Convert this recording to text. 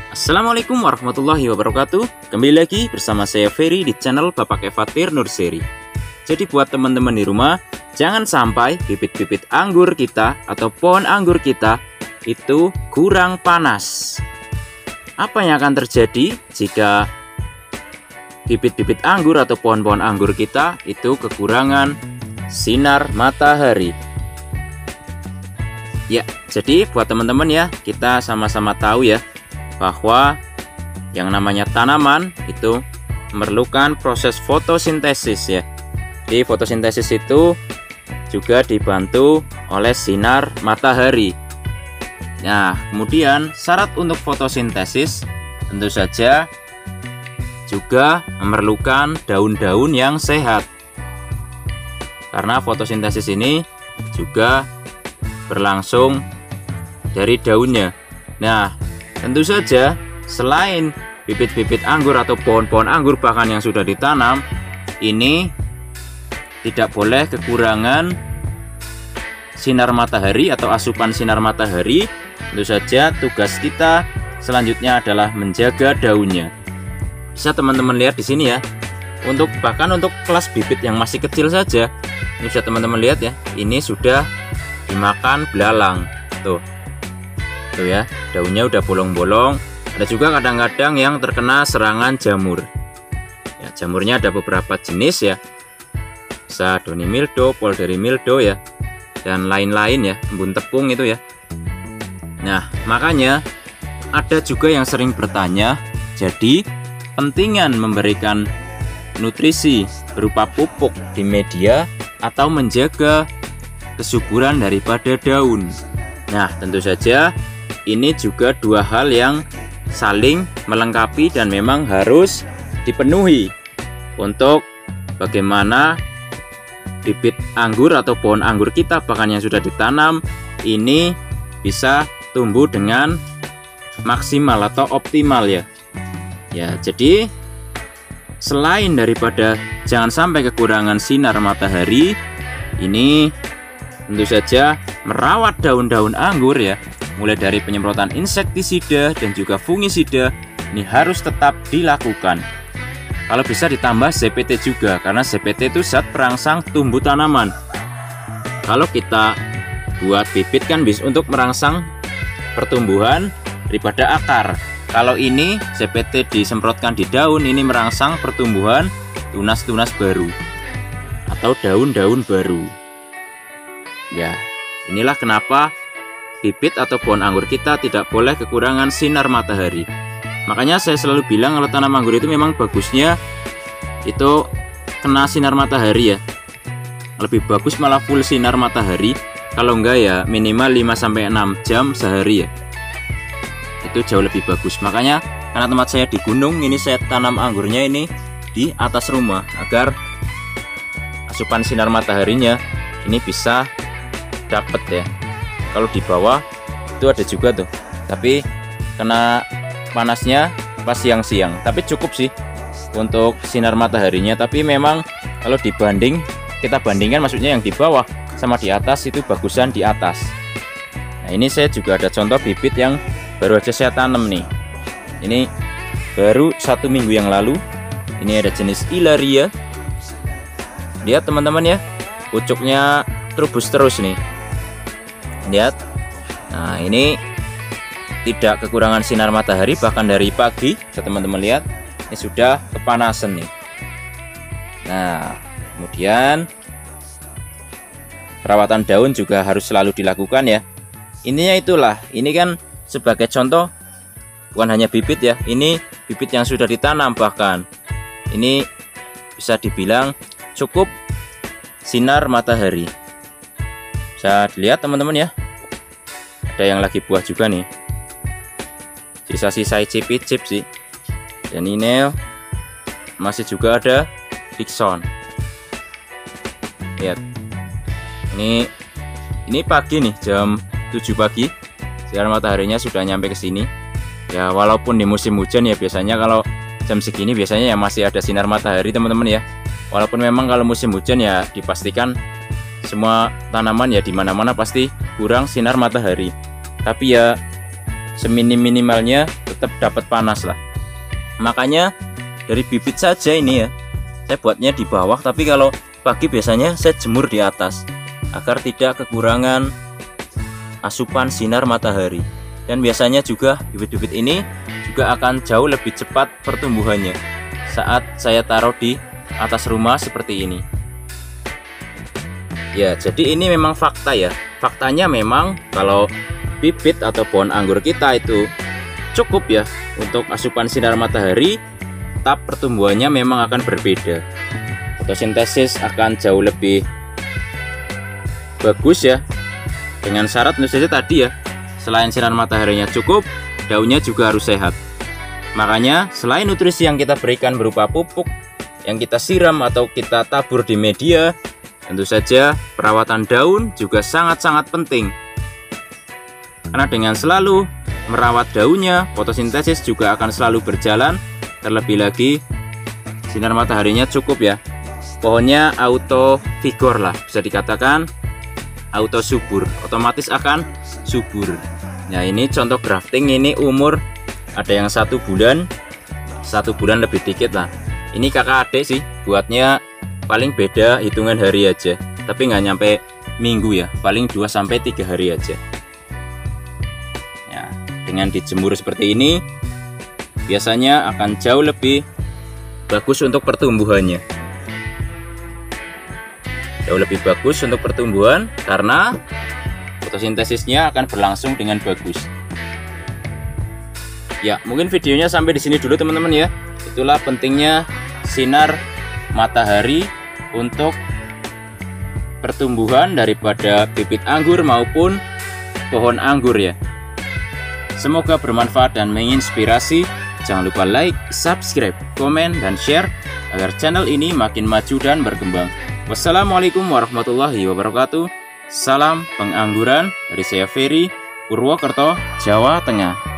Assalamualaikum warahmatullahi wabarakatuh. Kembali lagi bersama saya Ferry di channel Bapak Evatir Nurseri. Jadi buat teman-teman di rumah, jangan sampai bibit-bibit anggur kita atau pohon anggur kita itu kurang panas. Apa yang akan terjadi jika bibit-bibit anggur atau pohon-pohon anggur kita itu kekurangan sinar matahari? Ya, jadi buat teman-teman ya, kita sama-sama tahu ya bahwa yang namanya tanaman itu memerlukan proses fotosintesis ya. Di fotosintesis itu juga dibantu oleh sinar matahari. Nah, kemudian syarat untuk fotosintesis tentu saja juga memerlukan daun-daun yang sehat. Karena fotosintesis ini juga berlangsung dari daunnya. Nah, tentu saja selain bibit-bibit anggur atau pohon-pohon anggur bahkan yang sudah ditanam, ini tidak boleh kekurangan sinar matahari atau asupan sinar matahari. Tentu saja tugas kita selanjutnya adalah menjaga daunnya. Bisa teman-teman lihat di sini ya. Bahkan untuk kelas bibit yang masih kecil saja, ini bisa teman-teman lihat ya. Ini sudah dimakan belalang. Tuh ya, daunnya udah bolong-bolong. Ada juga kadang-kadang yang terkena serangan jamur. Ya, jamurnya ada beberapa jenis ya. Bisa doni mildew, polderi mildew ya, dan lain-lain ya, embun tepung itu ya. Nah, makanya ada juga yang sering bertanya, jadi pentingan memberikan nutrisi berupa pupuk di media atau menjaga kesuburan daripada daun. Nah, tentu saja ini juga dua hal yang saling melengkapi dan memang harus dipenuhi untuk bagaimana bibit anggur atau pohon anggur kita bahkan yang sudah ditanam ini bisa tumbuh dengan maksimal atau optimal ya. Ya, jadi selain daripada jangan sampai kekurangan sinar matahari, ini tentu saja merawat daun-daun anggur ya, mulai dari penyemprotan insektisida dan juga fungisida ini harus tetap dilakukan. Kalau bisa ditambah ZPT juga, karena ZPT itu zat perangsang tumbuh tanaman. Kalau kita buat bibit kan bisa untuk merangsang pertumbuhan daripada akar. Kalau ini ZPT disemprotkan di daun, ini merangsang pertumbuhan tunas-tunas baru atau daun-daun baru. Ya, inilah kenapa bibit atau pohon anggur kita tidak boleh kekurangan sinar matahari. Makanya saya selalu bilang kalau tanam anggur itu memang bagusnya itu kena sinar matahari ya. Lebih bagus malah full sinar matahari. Kalau enggak ya minimal 5-6 jam sehari ya. Itu jauh lebih bagus. Makanya karena tempat saya di gunung, ini saya tanam anggurnya ini di atas rumah agar asupan sinar mataharinya ini bisa dapat ya. Kalau di bawah itu ada juga tuh, tapi kena panasnya pas siang-siang. Tapi cukup sih untuk sinar mataharinya. Tapi memang kalau kita bandingkan maksudnya yang di bawah sama di atas itu bagusan di atas. Nah, ini saya juga ada contoh bibit yang baru aja saya tanam nih. Ini baru 1 minggu yang lalu. Ini ada jenis Ilaria. Lihat teman-teman ya, pucuknya terubus terus nih. Lihat. Nah, ini tidak kekurangan sinar matahari bahkan dari pagi. Bisa teman-teman lihat, ini sudah kepanasan nih. Nah, kemudian perawatan daun juga harus selalu dilakukan ya. Intinya itulah, ini kan sebagai contoh bukan hanya bibit ya, ini bibit yang sudah ditanam bahkan ini bisa dibilang cukup sinar matahari. Bisa dilihat teman-teman ya, ada yang lagi buah juga nih, sisa-sisa icip-icip sih. Dan ini masih juga ada Dixon. Lihat, ini pagi nih, jam 7 pagi, sinar mataharinya sudah nyampe ke sini ya. Walaupun di musim hujan ya, biasanya kalau jam segini biasanya ya masih ada sinar matahari teman-teman ya. Walaupun memang kalau musim hujan ya dipastikan semua tanaman ya dimana-mana pasti kurang sinar matahari. Tapi ya seminim-minimalnya tetap dapat panas lah. Makanya dari bibit saja ini ya, saya buatnya di bawah, tapi kalau pagi biasanya saya jemur di atas agar tidak kekurangan asupan sinar matahari. Dan biasanya juga bibit-bibit ini juga akan jauh lebih cepat pertumbuhannya saat saya taruh di atas rumah seperti ini. Ya, jadi ini memang fakta ya. Faktanya memang kalau bibit atau pohon anggur kita itu cukup ya untuk asupan sinar matahari, tahap pertumbuhannya memang akan berbeda. Fotosintesis akan jauh lebih bagus ya, dengan syarat tentu saja tadi ya, selain sinar mataharinya cukup, daunnya juga harus sehat. Makanya selain nutrisi yang kita berikan berupa pupuk yang kita siram atau kita tabur di media, tentu saja perawatan daun juga sangat-sangat penting. Karena dengan selalu merawat daunnya, fotosintesis juga akan selalu berjalan. Terlebih lagi sinar mataharinya cukup ya. Pohonnya auto vigor lah, bisa dikatakan auto subur, otomatis akan subur. Nah, ini contoh grafting, ini umur ada yang 1 bulan, 1 bulan lebih dikit lah. Ini kakak adik sih, buatnya paling beda hitungan hari aja, tapi nggak nyampe minggu ya, paling 2-3 hari aja. Ya, dengan dijemur seperti ini biasanya akan jauh lebih bagus untuk pertumbuhannya. Jauh lebih bagus untuk pertumbuhan karena fotosintesisnya akan berlangsung dengan bagus. Ya, mungkin videonya sampai di sini dulu teman-teman ya. Itulah pentingnya sinar matahari untuk pertumbuhan daripada bibit anggur maupun pohon anggur ya. Semoga bermanfaat dan menginspirasi. Jangan lupa like, subscribe, komen, dan share agar channel ini makin maju dan berkembang. Wassalamualaikum warahmatullahi wabarakatuh. Salam pengangguran dari saya Ferry, Purwokerto, Jawa Tengah.